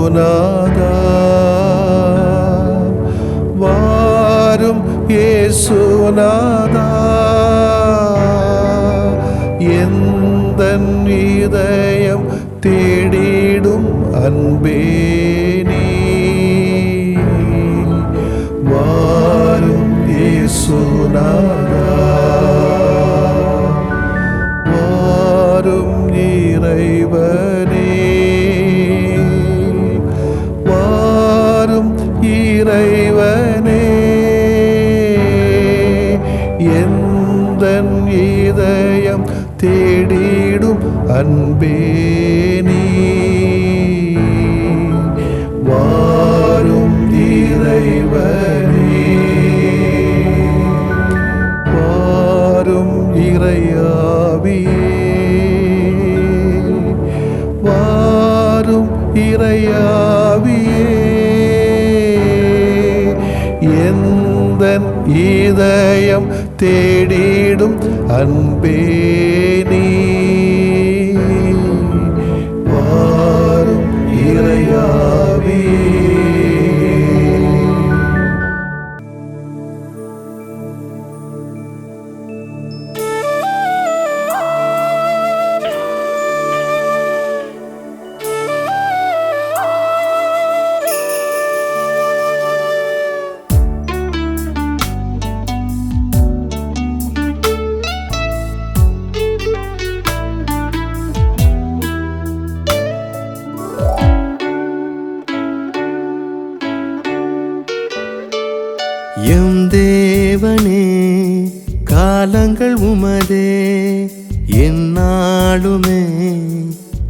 இயேசுநாதா வாரும் இயேசுநாதா எந்தன் இதயம் தேடிடும் அன்பே நீ வாரும் இயேசுநாதா வாரும் இறைவனே வாரும் இறைவனே எந்தன் இதயம் தேடிடும் அன்பே நீ வாரும் இறைவனே வாரும் இறையாவியே வாரும் இறையாவியே எந்தன் இதயம் தேடிடும் அன்பே நீ வாரும் இறையாவியே. எம் தேவனே காலங்கள் உமதே எந்நாளுமே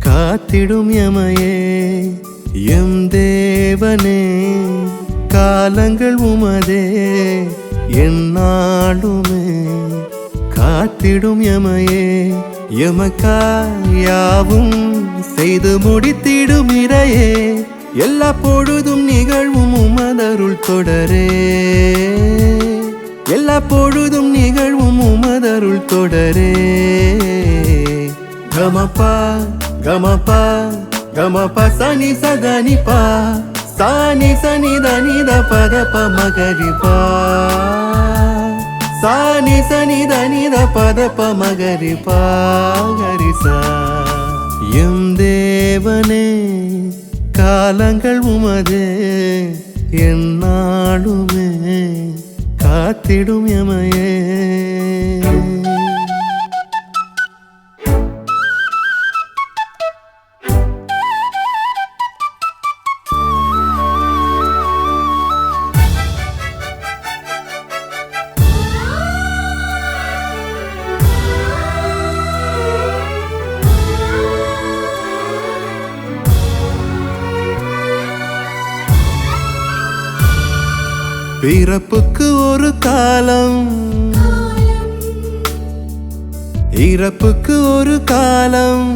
காத்திடும் எமையே. எம் தேவனே காலங்கள் உமதே எந்நாளுமே காத்திடும் எமையே. எமக்காயாவும் செய்து முடித்திடும் இறையே எல்லா பொழுதும் நிகழ்வும் உமதருள் தொடரே. எல்லா பொழுதும் நிகழ்வும் உமதருள் தொடரே. கமபா கமபா கமபா சனி சதனிபா சானி சனி தனித பதப மகரிபா சானி சனி தனித பதப மகரிபா கரிசா. எம் தேவனே காலங்கள் உமதே எந்நாளுமே காத்திடும் எமையே. பிறப்புக்கு ஒரு காலம் இறப்புக்கு ஒரு காலம்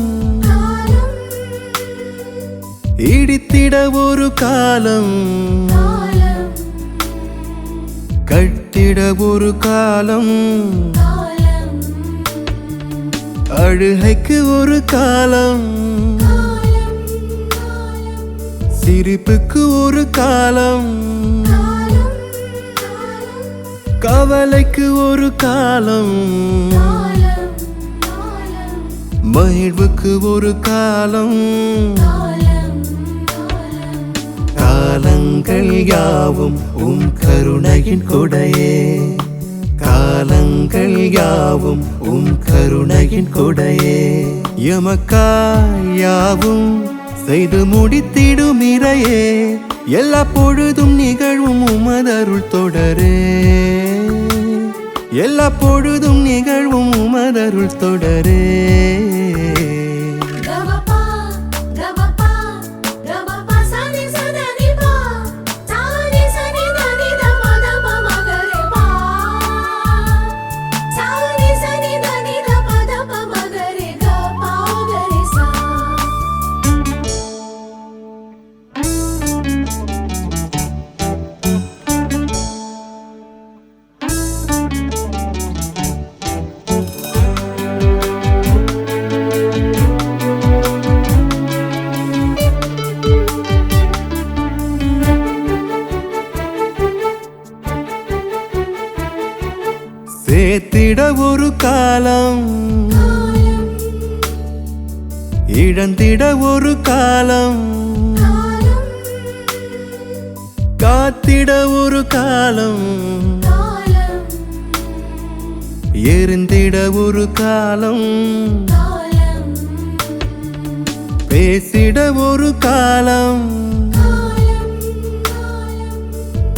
இடித்திட ஒரு காலம் கட்டிட ஒரு காலம் அழுகைக்கு ஒரு காலம் சிரிப்புக்கு ஒரு காலம் கவலைக்கு ஒரு காலம் மகிழ்வுக்கு ஒரு காலம். காலங்கள் யாவும் உம் கருணையின் கொடையே காலங்கள் யாவும் உம் கருணையின் கொடையே. எமக்காயாவும் செய்து முடித்திடும் இறையே எல்லா பொழுதும் நிகழ்வும் உமதருள் தொடரே. எல்லா பொழுதும் நிகழ்வும் உமதருள் தொடரே. காலம், இழந்திட ஒரு காலம், காத்திட ஒரு காலம், எரிந்திட ஒரு காலம், பேசிட ஒரு காலம்,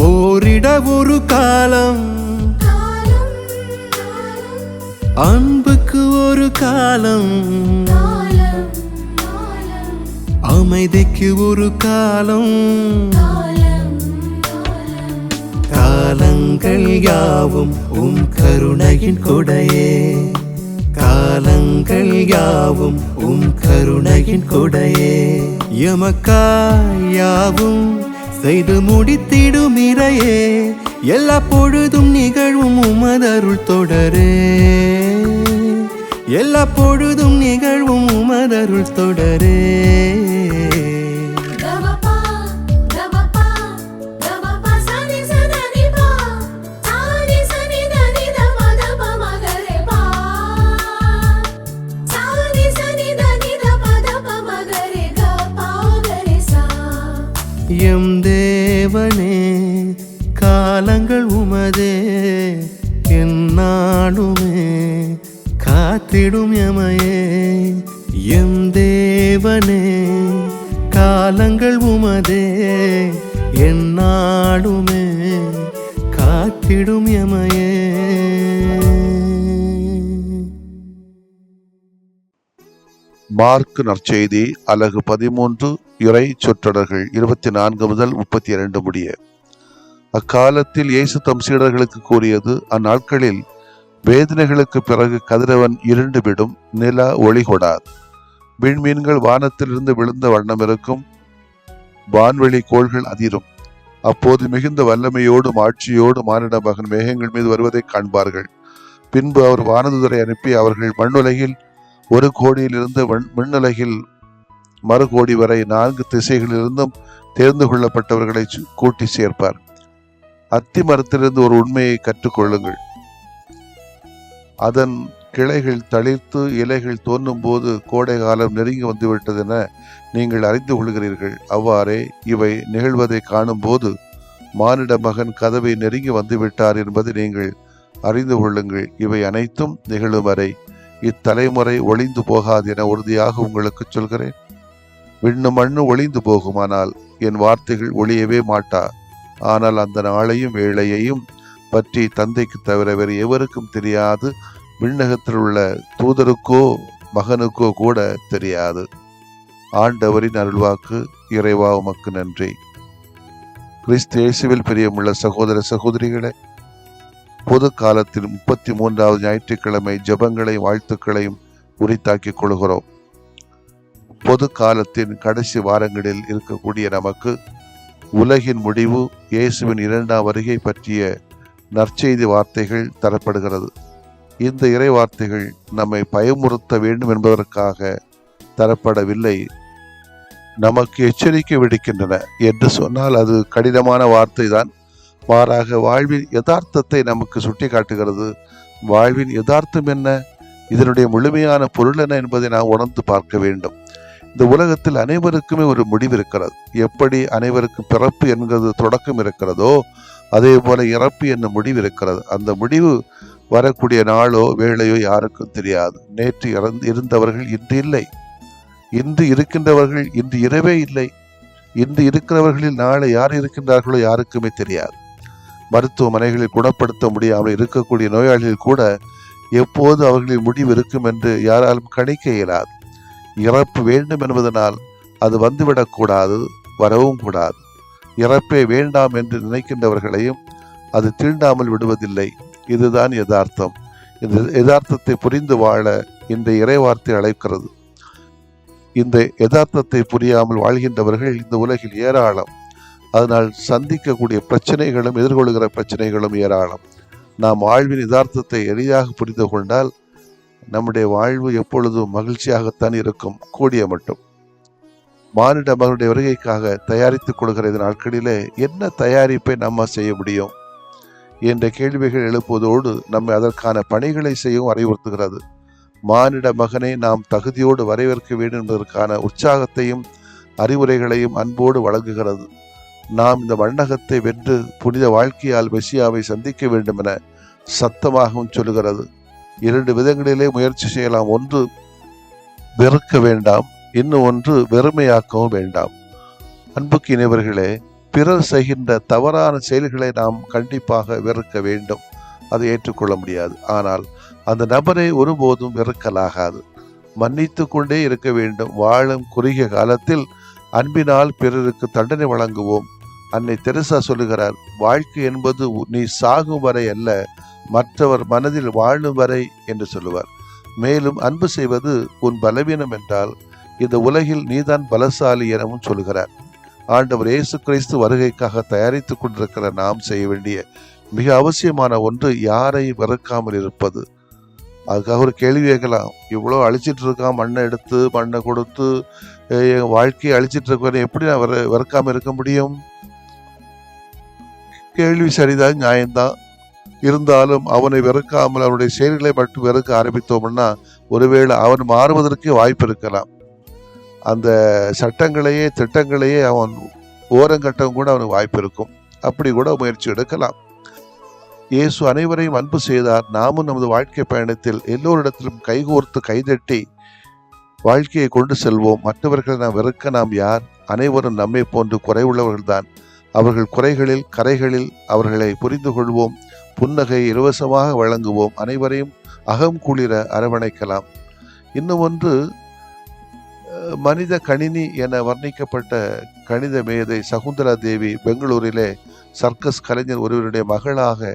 போரிட ஒரு காலம், அன்புக்கு ஒரு காலம், அமைதிக்கு ஒரு காலம். காலங்கள் யாவும் உம் கருணையின் கொடையே, காலங்கள் யாவும் உம் கருணையின் கொடையே. எமக்காய் யாவும் செய்து முடித்திடும் இறையே, எல்லா பொழுதும் நிகழ்வும் உமதருள் தொடரே, எல்லா பொழுதும் நிகழ்வும் உமதருள் தொடரே. எம் தேவனே காலங்கள் உமதே, எந்நாளுமே காத்திடும் எமையே. எம் தேவனே காலங்கள் உமதே, எந்நாளுமே காத்திடும் எமையே. மார்க் நற்செய்தி அலகு 13 இறை சொற்றொடர்கள் 24 முதல் 32 முடிய. அக்காலத்தில் இயேசு தம் சீடர்களுக்கு கூறியது, அந்நாட்களில் வேதனைகளுக்கு பிறகு கதிரவன் இருண்டு விடும், நில ஒளி கொடாது, விண்மீன்கள் வானத்திலிருந்து விழுந்த வண்ணம் இருக்கும், வான்வெளி கோள்கள் அதிரும். அப்போது மிகுந்த வல்லமையோடும் ஆட்சியோடு மானிட மகன் மேகங்கள் மீது வருவதை காண்பார்கள். பின்பு அவர் வானதுதரை அனுப்பி அவர்கள் மண்ணுலகில் ஒரு கோடியிலிருந்து விண்ணுலகில் மறுகோடி வரை 4 திசைகளிலிருந்தும் தேர்ந்து கொள்ளப்பட்டவர்களை கூட்டி சேர்ப்பார். அத்தி மரத்திலிருந்து ஒரு உண்மையை கற்றுக்கொள்ளுங்கள். அதன் கிளைகள் தளிர்த்து இலைகள் தோன்றும் போது கோடை காலம் நெருங்கி வந்துவிட்டதென நீங்கள் அறிந்து கொள்கிறீர்கள். அவ்வாறே இவை நிகழ்வதை காணும் போது மானிட மகன் கதவை நெருங்கி வந்துவிட்டார் என்பதை நீங்கள் அறிந்து கொள்ளுங்கள். இவை அனைத்தும் நிகழும் வரை இத்தலைமுறை ஒளிந்து போகாது என உறுதியாக உங்களுக்கு சொல்கிறேன். விண்ணு மண்ணு ஒளிந்து போகுமானால் என் வார்த்தைகள் ஒளியவே மாட்டா. ஆனால் அந்த நாளையும் வேளையையும் பற்றி தந்தைக்கு தவிர வேறு எவருக்கும் தெரியாது, விண்ணகத்தில் உள்ள தூதருக்கோ மகனுக்கோ கூட தெரியாது. ஆண்டவரின் அருள்வாக்கு. இறைவா உமக்கு நன்றி. கிறிஸ்து இயேசுவில் பிரியமுள்ள சகோதர சகோதரிகளே, பொது காலத்தில் 33வது ஞாயிற்றுக்கிழமை ஜெபங்களையும் வாழ்த்துக்களையும் உரித்தாக்கிக் கொள்கிறோம். பொது காலத்தின் கடைசி வாரங்களில் இருக்கக்கூடிய நமக்கு உலகின் முடிவு, இயேசுவின் 2ஆம் வருகை பற்றிய நற்செய்தி வார்த்தைகள் தரப்படுகிறது. இந்த இறை வார்த்தைகள் நம்மை பயமுறுத்த வேண்டும் என்பதற்காக தரப்படவில்லை, நமக்கு எச்சரிக்கை விடுக்கின்றன என்று சொன்னால் அது கடினமான வார்த்தை தான். மாறாக வாழ்வின் யதார்த்தத்தை நமக்கு சுட்டி காட்டுகிறது. வாழ்வின் யதார்த்தம் என்ன, இதனுடைய முழுமையான பொருள் என்ன என்பதை நாம் உணர்ந்து பார்க்க வேண்டும். இந்த உலகத்தில் அனைவருக்குமே ஒரு முடிவு இருக்கிறது. எப்படி அனைவருக்கும் பிறப்பு என்கிறது தொடக்கம் இருக்கிறதோ, அதே போல இறப்பு என்னும் முடிவு இருக்கிறது. அந்த முடிவு வரக்கூடிய நாளோ வேளையோ யாருக்கும் தெரியாது. நேற்று இருந்தவர்கள் இன்று இல்லை, இன்று இருக்கின்றவர்கள் இன்று இரவே இல்லை, இன்று இருக்கிறவர்களில் நாளை யார் இருக்கின்றார்களோ யாருக்குமே தெரியாது. மருத்துவமனைகளில் குணப்படுத்த முடியாமல் இருக்கக்கூடிய நோயாளிகள் கூட எப்போது அவர்களின் முடிவு இருக்கும் என்று யாராலும் கணிக்க இயலாது. இறப்பு வேண்டும் என்பதனால் அது வந்துவிடக்கூடாது, வரவும் கூடாது. இறப்பே வேண்டாம் என்று நினைக்கின்றவர்களையும் அது தீண்டாமல் விடுவதில்லை. இதுதான் யதார்த்தம். இந்த யதார்த்தத்தை புரிந்து வாழ இந்த இறைவார்த்தை அழைக்கிறது. இந்த யதார்த்தத்தை புரியாமல் வாழ்கின்றவர்கள் இந்த உலகில் ஏராளம். அதனால் சந்திக்கக்கூடிய பிரச்சனைகளும் எதிர்கொள்கிற பிரச்சனைகளும் ஏராளம். நாம் வாழ்வின் யதார்த்தத்தை எளிதாக புரிந்து கொண்டால் நம்முடைய வாழ்வு எப்பொழுதும் மகிழ்ச்சியாகத்தான் இருக்கும், கூடிய மட்டும். மானிட மகனுடைய வருகைக்காக தயாரித்துக் கொள்கிற இந்த நாட்களிலே என்ன தயாரிப்பை நம்ம செய்ய முடியும்? என்ற கேள்விகள் எழுப்புவதோடு நம்மை அதற்கான பணிகளை செய்யவும் அறிவுறுத்துகிறது. மானிட மகனை நாம் தகுதியோடு வரவேற்க வேண்டும் என்பதற்கான உற்சாகத்தையும் அறிவுரைகளையும் அன்போடு வழங்குகிறது. நாம் இந்த மண்ணகத்தை வென்று புனித வாழ்க்கையால் மெசியாவை சந்திக்க வேண்டும் என சத்தமாகவும் சொல்லுகிறது. 2 விதங்களிலே முயற்சி செய்யலாம். ஒன்று, வெறுக்க வேண்டாம், இன்னும் ஒன்று, வெறுமையாக்கவும் வேண்டாம். அன்புக்கு இணைவர்களே, பிறர் செய்கின்ற தவறான செயல்களை நாம் கண்டிப்பாக வெறுக்க வேண்டும். அதை ஏற்றுக்கொள்ள முடியாது. ஆனால் அந்த நபரை ஒருபோதும் வெறுக்கலாகாது. மன்னித்து கொண்டே இருக்க வேண்டும். வாழும் குறுகிய காலத்தில் அன்பினால் பிறருக்கு தண்டனை வழங்குவோம். அன்னை தெரசா சொல்லுகிறார், வாழ்க்கை என்பது நீ சாகும் வரை அல்ல, மற்றவர் மனதில் வாழும் வரை என்று சொல்லுவார். மேலும் அன்பு செய்வது உன் பலவீனம் என்றால் இந்த உலகில் நீதான் பலசாலி எனவும் சொல்லுகிறார். ஆண்டவர் இயேசு கிறிஸ்து வருகைக்காக தயாரித்துக் கொண்டிருக்கிற நாம் செய்ய வேண்டிய மிக அவசியமான ஒன்று, யாரை வெறுக்காமல் இருப்பது. அதுக்காக ஒரு கேள்வி கேட்கலாம், இவ்வளோ அழிச்சிட்டு இருக்கான், மண்ணை எடுத்து மண்ணை கொடுத்து என் வாழ்க்கையை அழிச்சிட்டு இருக்கவனை எப்படி நான் வெறுக்காமல் இருக்க முடியும்? கேள்வி சரிதான், நியாயம்தான். இருந்தாலும் அவனை வெறுக்காமல் அவனுடைய செயல்களை மட்டும் வெறுக்க ஆரம்பித்தோம்னா ஒருவேளை அவன் மாறுவதற்கே வாய்ப்பு இருக்கலாம். அந்த சட்டங்களையே திட்டங்களையே அவன் ஓரங்கட்டம் கூட அவனுக்கு வாய்ப்பு இருக்கும். அப்படி கூட முயற்சி எடுக்கலாம். இயேசு அனைவரையும் அன்பு செய்தார். நாமும் நமது வாழ்க்கை பயணத்தில் எல்லோரிடத்திலும் கைகோர்த்து கைதட்டி வாழ்க்கையை கொண்டு செல்வோம். மற்றவர்களை நாம் வெறுக்க நாம் யார்? அனைவரும் நம்மை போன்று குறைவுள்ளவர்கள்தான். அவர்கள் குறைகளில் கரைகளில் அவர்களை புரிந்து கொள்வோம். புன்னகை இலவசமாக வழங்குவோம். அனைவரையும் அகம் குளிர அரவணைக்கலாம். இன்னும் ஒன்று, மனித கணினி என வர்ணிக்கப்பட்ட கணித மேதை சகுந்தலா தேவி பெங்களூரிலே சர்க்கஸ் கலைஞர் ஒருவருடைய மகளாக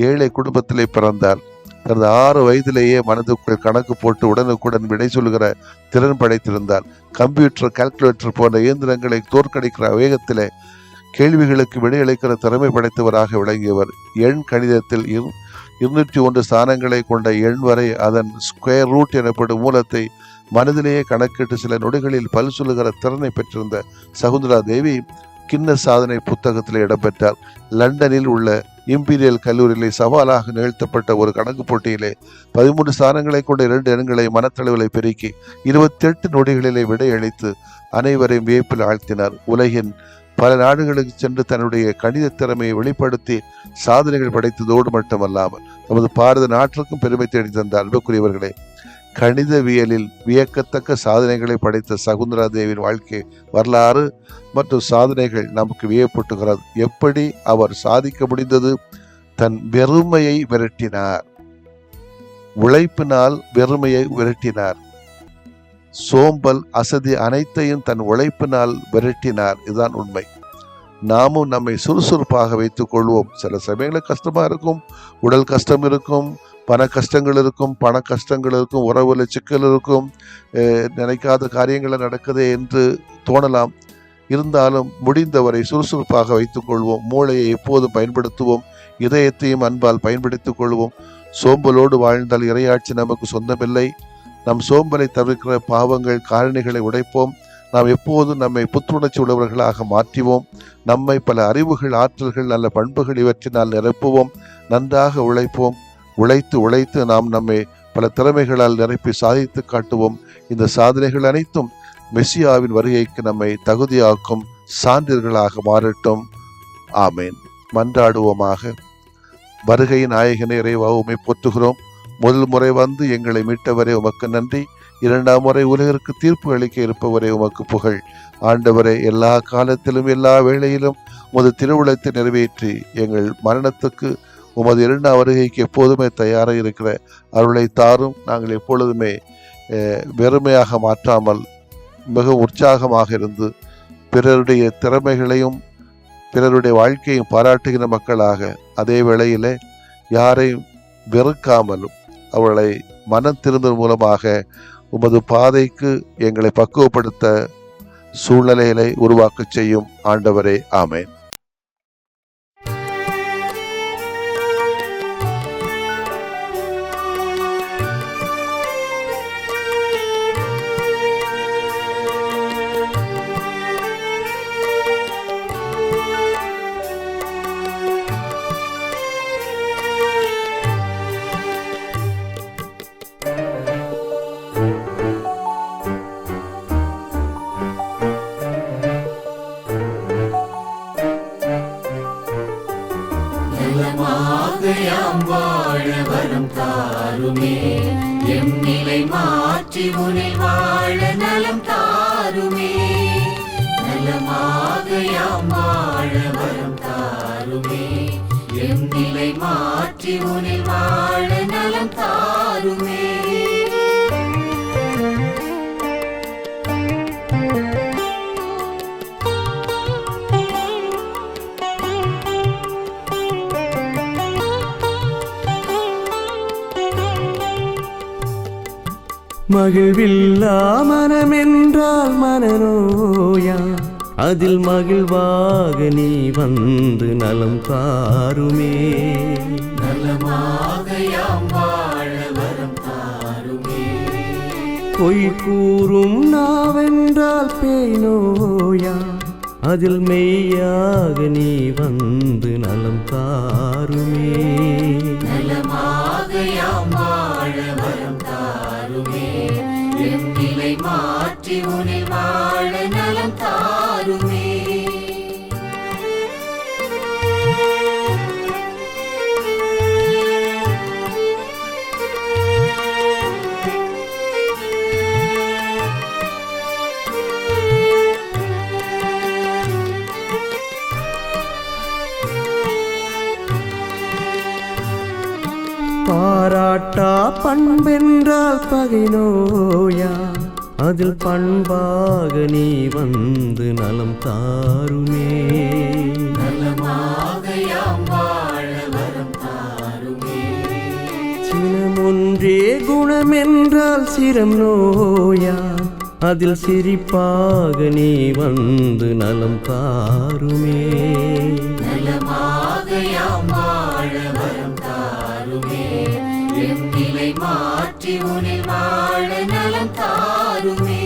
ஏழை குடும்பத்திலே பிறந்தார். தனது 6 வயதிலேயே மனதுக்குள் கணக்கு போட்டு உடனுக்குடன் விடை சொல்லுகிற திறன் படைத்திருந்தார். கம்ப்யூட்டர், கால்குலேட்டர் போன்ற இயந்திரங்களை தோற்கடிக்கிற வேகத்திலே கேள்விகளுக்கு விடையளிக்கிற திறமை படைத்தவராக விளங்கியவர். எண் கணிதத்தில் 201 ஸ்தானங்களை கொண்ட எண் வரை அதன் ஸ்கொயர் ரூட் எனப்படும் மூலத்தை மனதிலேயே கணக்கிட்டு சில நொடிகளில் பல் சொல்லுகிற திறனை பெற்றிருந்த சகுந்தலா தேவி கின்ன சாதனை புத்தகத்தில் இடம்பெற்றார். லண்டனில் உள்ள இம்பீரியல் கல்லூரியிலே சவாலாக நிகழ்த்தப்பட்ட ஒரு கணக்கு போட்டியிலே 13 ஸ்தானங்களை கொண்ட 2 எண்களை மனத்தளவிலை பெருக்கி 28 நொடிகளிலே விடையளித்து அனைவரையும் வியப்பில் ஆழ்த்தினார். உலகின் பல நாடுகளுக்கு சென்று தன்னுடைய கணித திறமையை வெளிப்படுத்தி சாதனைகள் படைத்ததோடு மட்டுமல்லாமல் நமது பாரத நாட்டிற்கும் பெருமை தேடி தந்தார். அன்புக்குரியவர்களே, கணிதவியலில் வியக்கத்தக்க சாதனைகளை படைத்த சகுந்தலா தேவியின் வாழ்க்கை வரலாறு மற்றும் சாதனைகள் நமக்கு வியப்பூட்டுகிறது. எப்படி அவர் சாதிக்க முடிந்தது? தன் வெறுமையை விரட்டினார். உழைப்பினால் வெறுமையை விரட்டினார். சோம்பல், அசதி அனைத்தையும் தன் உழைப்பினால் விரட்டினார். இதுதான் உண்மை. நாமும் நம்மை சுறுசுறுப்பாக வைத்துக் கொள்வோம். சில சமயங்களில் கஷ்டமா இருக்கும், உடல் கஷ்டம் இருக்கும், பண கஷ்டங்கள் இருக்கும், பண கஷ்டங்கள் இருக்கும், உறவுல சிக்கல் இருக்கும், நினைக்காத காரியங்கள் நடக்குதே என்று தோணலாம். இருந்தாலும் முடிந்தவரை சுறுசுறுப்பாக வைத்துக் கொள்வோம். மூளையை எப்போதும் பயன்படுத்துவோம். இதயத்தையும் அன்பால் பயன்படுத்திக் கொள்வோம். சோம்பலோடு வாழ்ந்தால் இறையாட்சி நமக்கு சொந்தமில்லை. நம் சோம்பலை தவிர்க்கிற பாவங்கள் காரணிகளை உடைப்போம். நாம் எப்போதும் நம்மை புத்துணர்ச்சி உள்ளவர்களாக மாற்றுவோம். நம்மை பல அறிவுகள், ஆற்றல்கள், நல்ல பண்புகள் இவற்றினால் நிரப்புவோம். நன்றாக உழைப்போம். உழைத்து நாம் நம்மை பல திறமைகளால் நிரப்பி சாதித்து காட்டுவோம். இந்த சாதனைகள் அனைத்தும் மெசியாவின் வருகைக்கு நம்மை தகுதியாக்கும் சான்றிதழ்களாக மாறட்டும். ஆமேன். மன்றாடுவோமாக. வருகை நாயகனே இறைவா, உம்மை போற்றுகிறோம். முதல் முறை வந்து எங்களை மீட்டவரே உமக்கு நன்றி. 2ஆம் முறை உலகிற்கு தீர்ப்பு அளிக்க இருப்பவரே உமக்கு புகழ். ஆண்டவரே, எல்லா காலத்திலும் எல்லா வேளையிலும் உமது திருவுளத்தை நிறைவேற்றி எங்கள் மரணத்துக்கு உமது 2ஆம் வருகைக்கு எப்போதுமே தயாராக இருக்கிற அருளை தாரும். நாங்கள் எப்பொழுதுமே வெறுமையாக மாற்றாமல் மிக உற்சாகமாக இருந்து பிறருடைய திறமைகளையும் பிறருடைய வாழ்க்கையும் பாராட்டுகிற மக்களாக, அதே வேளையிலே யாரையும் வெறுக்காமலும் அவர்களை மனம் திருந்தல் மூலமாக உமது பாதைக்கு எங்களை பக்குவப்படுத்த சூழ்நிலைகளை உருவாக்க செய்யும். ஆண்டவரே, ஆமேன். மாற்றி உனில் வாழ நலம் தாருமே நலமாக யாம் வாழ வரம் தாருமே எம் நிலை மாற்றி உனில் வாழ நலம் தாருமே மகிழ்வில்லா மனமென்றால் மனநோயா அதில் மகிழ்வாக நீ வந்து நலம் தாருமே நலமாக யாம் வாழ வரம் தாருமே பொய் கூறும் நாவென்றால் பேய் நோயா அதில் மெய்யாக நீ வந்து நலம் தாருமே நலமாக யாம் வாழ வரம் தாருமே எம் நிலை மாற்றி உனில் வாழ நலம் தாருமே பாராட்டா பண்பென்றால் பகை நோயா அதில் பண்பாக நீ வந்து நலம் தாருமே நலமாக யாம் வாழ வரம் தாருமே சினமொன்றே குணமென்றால் சிரம் நோயா அதில் சிரிப்பாக நீ வந்து நலம் தாருமே நலமாக யாம் வாழ வரம் தாருமே எம் நிலை மாற்றி உனில் வாழ நலம் தாருமே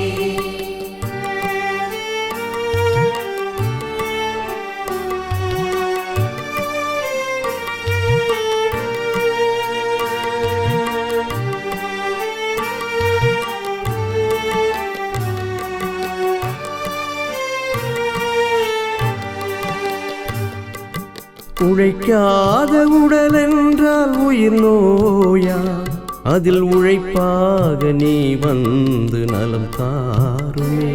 உழைக்காத உடல் என்றால் உயிர் நோயா அதில் உழைப்பாக நீ வந்து நலம் தாருமே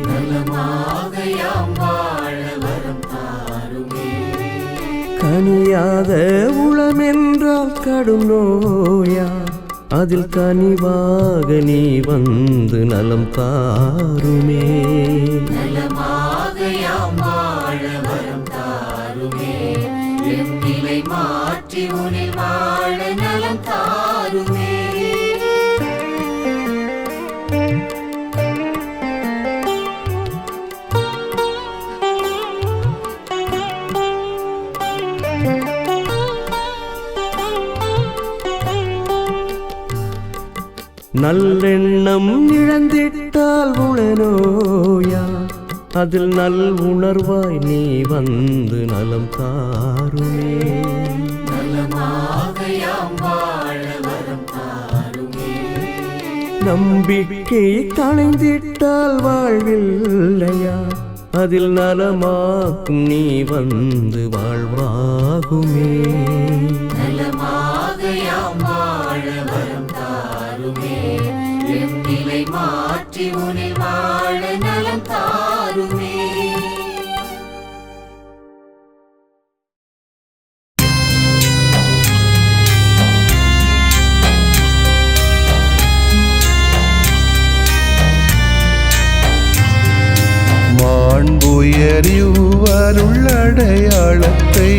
நலமாக யாம் வாழ வரம் தாருமே கனியாத உளமென்றால் கடும் நோயா அதில் கனிவாக நீ வந்து நலம் தாருமே நலமாக யாம் வாழ வரம் தாருமே எம் நிலை மாற்றி உனில் வாழ நலம் தாருமே நல்லெண்ணம் இழந்திட்டால் உளநோயா அதில் நல் உணர்வாய் நீ வந்து நலம் தாருமே நலமாக யாம் வாழ வரம் தாருமே நம்பிக்கை களைந்திட்டால் வாழ்வில்லையா அதில் நலமாக்கும் நீ வந்து வாழ்வாகுமே நலமாக யாம் வாழ வரம் தாருமே எம் நிலை மாற்றி உனில் வாழ நலம் தாருமே மாண்புயரிவருள்ளடையாளத்தை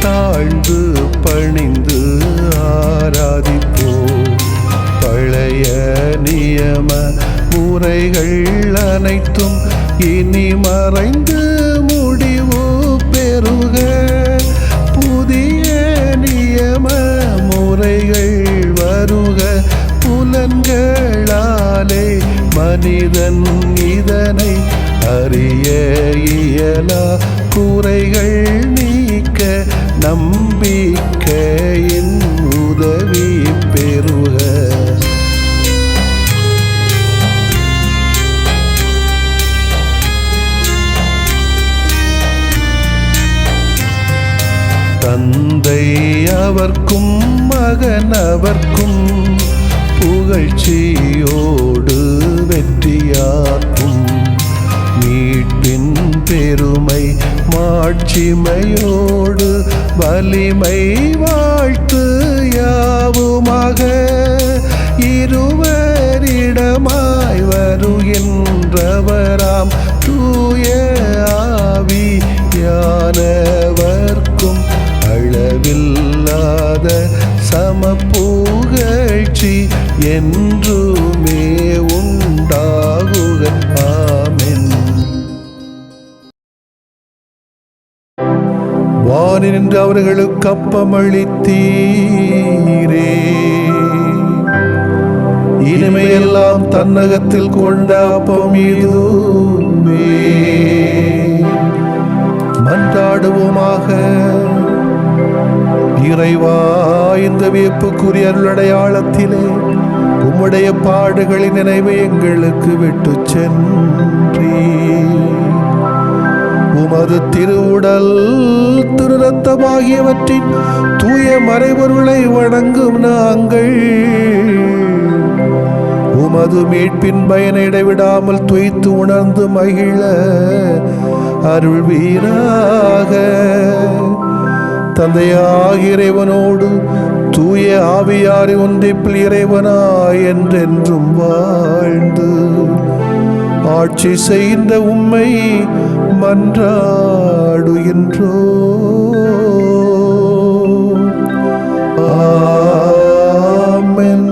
தாழ்ந்து பணிந்து ஆராதிப்போம். பழைய நியம முறைகள் அனைத்தும் இனி மறைந்து முடிவு பெறுக. புதிய நியம முறைகள் வருக. புலன்களாலே மனிதன் இதனை அறிய இயலா. குறைகள் நீக்க நம்பிக்கையின் உதவி பெறுக. தந்தை அவர்க்கும் மகன் அவர்க்கும் புகழ் புகழ்ச்சியோடு வெற்றியாக்கும் மீட்பின் பெருமை மாட்சிமையோடு வலிமை வாழ்த்து யாவுமாக இருவரிடமாய் வருகின்றவராம் தூய ஆவியானவர்க்கும் அளவில்லாத சமப்புகழ்ச்சி என்றுமே உண்டாகுக. ஆமென். வானின்று அவர்களுக்கு அப்பமளித்தீரே, இனிமையெல்லாம் தன்னகத்தில் கொண்ட அப்பம் இதுவே. மன்றாடுவோமாக. இறைவா, இந்த வியப்புக்குரிய அருளடையாளத்திலே உம்முடைய பாடுகளின் நினைவை எங்களுக்கு விட்டு சென்றீ. உமது திருவுடல் திருரத்தமாகியவற்றின் தூய மறைபொருளை வணங்கும் நாங்கள் உமது மீட்பின் பயனை இடைவிடாமல் துய்த்து உணர்ந்து மகிழ அருள்வீராக. தந்தையாகிய இறைவனோடு தூய ஆவியாரை ஒன்றிப்பில் இறைவனாய் என்றென்றும் வாழ்ந்து ஆட்சி செய்த உம்மை மன்றாடுகின்றோ. ஆமென்.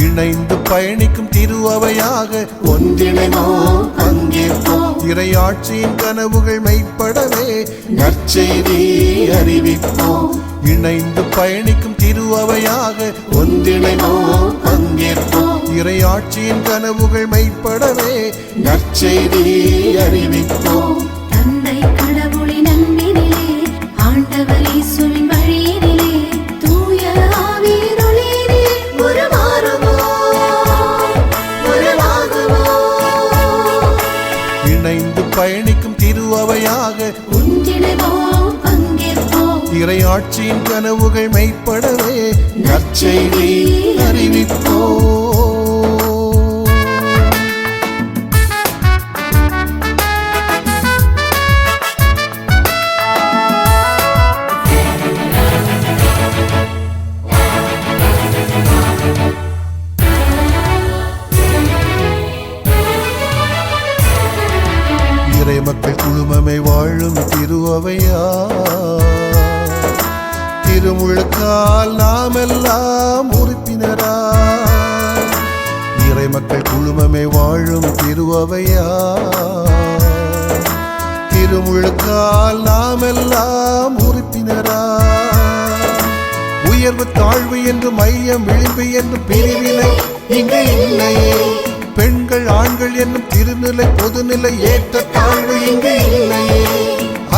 இணைந்து பயணிக்கும் திருஅவையாக ஒன்றிணைவோம் பங்கேற்போம். இறையாட்சியின் கனவுகள் மெய்ப்படவே நற்செய்தி அறிவிப்போம். இணைந்து பயணிக்கும் திருஅவையாக ஒன்றிணைவோம் பங்கேற்போம். இறையாட்சியின் கனவுகள் மெய்ப்படவே நற்செய்தி அறிவிப்போம். தந்தை கடவுளின் அன்பினிலே ஆண்டவர் இயேசுவின் வழியினிலே தூய ஆவியின் ஒளியிலே உருவாகுவோம். இணைந்து பயணிக்கும் திருஅவையாக ஒன்றிணைவோம் பங்கேற்போம். இறையாட்சியின் கனவுகள் மெய்ப்படவே நற்செய்தி அறிவிப்போம். இறை மக்கள் குழுமமே வாழும் திருஅவையா திருமுழுக்கால் நாம் எல்லாம் உறுப்பினரா. இறை மக்கள் குழுமமே வாழும் திருஅவையா திருமுழுக்கால் நாம் எல்லாம் உறுப்பினரா. உயர்வு தாழ்வு என்று மையம் விளிம்பு என்று பிரிவினை இங்கு இல்லையே. பெண்கள் ஆண்கள் என்னும் திருநிலை பொதுநிலை ஏற்ற தாழ்வு இங்கு இல்லையே.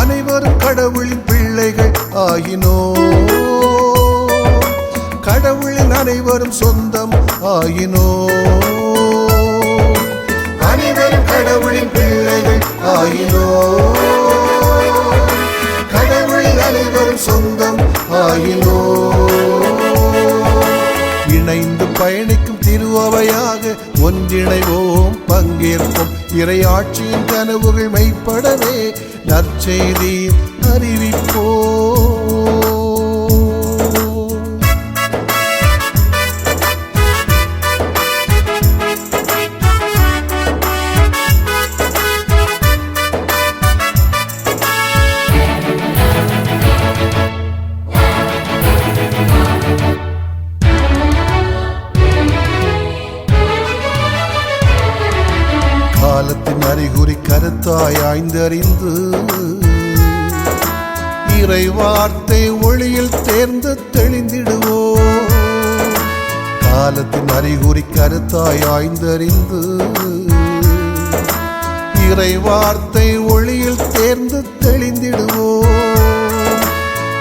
அனைவரும் கடவுளின் பிள்ளைகள் ஆகினோ. கடவுளின் அனைவரும் சொந்தம் ஆகினோ. அனைவரும் கடவுளின் பிள்ளைகள் ஆகினோ. கடவுளின் அனைவரும் சொந்தம் ஆகினோ. இணைந்து பயணிக்கும் திருஅவையாக ஒன்றிணைவோம் பங்கேற்போம். இறையாட்சியின் கனவுகள் மெய்ப்படவே நற்செய்தி அறிவிப்போம். அறிகுறி கருத்தாய் ஆய்ந்தறிந்து இறை வார்த்தை ஒளியில் தேர்ந்து தெளிந்திடுவோம். காலத்தின் அறிகுறி கருத்தாய் ஆய்ந்தறிந்து இறை வார்த்தை ஒளியில் தேர்ந்து தெளிந்திடுவோம்.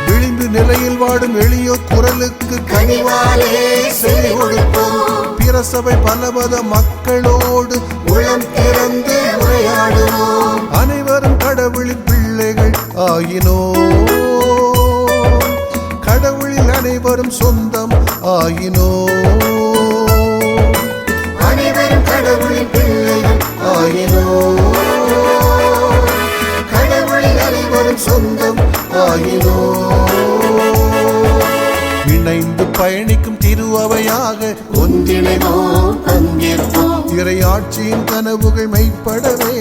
விளிம்பு நிலையில் வாடும் எளியோர் குரலுக்கு கனிவாலே செவி கொடுப்போம். பிற சபை பலபத மக்களோடு உளம் திறந்து உரையாடுவோம். அனைவரும் கடவுளின் பிள்ளைகள் ஆயினோம். கடவுளில் அனைவரும் சொந்தம் ஆயினோம். அனைவரும் கடவுளின் பிள்ளைகள் ஆயினோம். கடவுளில் அனைவரும் சொந்தம் ஆயினோம். இணைந்து பயணிக்கும் திருஅவையாக ஒன்றிணைவோம், பங்கேற்போம். இறையாட்சியின் கனவுகள் மெய்ப்படவே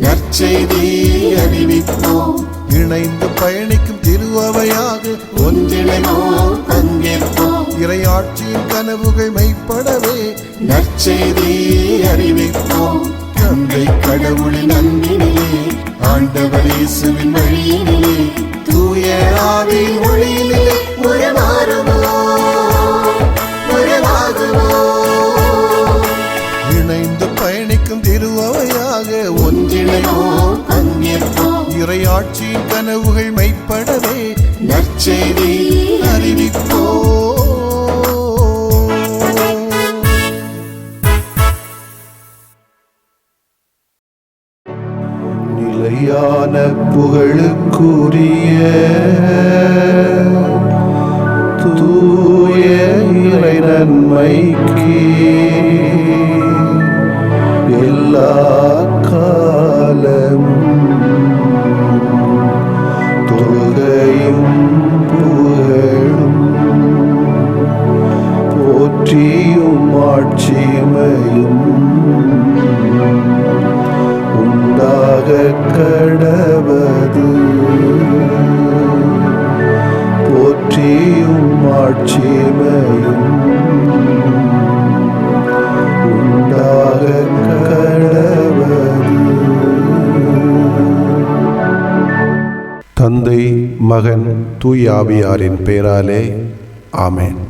நற்செய்தி அறிவிப்போம். இணைந்து பயணிக்கும் திருஅவையாக ஒன்றிணைவோம், பங்கேற்போம். இறையாட்சியின் கனவுகள் மெய்ப்படவே நற்செய்தி அறிவிப்போம். தந்தை கடவுளின் அன்பினிலே, ஆண்டவர் இயேசுவின் வழியினிலே, தூய ஆவியின் ஒளியிலே உறவாகுவோம். இணைந்து பயணிக்கும் திருஅவையாக ஒன்றிணைவோம், பங்கேற்போம். இறையாட்சியின் கனவுகள் மெய்ப்படவே நற்செய்தி அறிவிப்போம். நிலையான புகழுக்குரிய தூய இறை நன்மைக்கு எல்லா காலமும் தொழுகையும் புகழும் போற்றியும் ஆட்சிமையும் உண்டாக கடவது. போற்றியும் ஆட்சிமையும் உண்டாக கடவது. தந்தை, மகன், தூய ஆவியாரின் பெயராலே ஆமென்.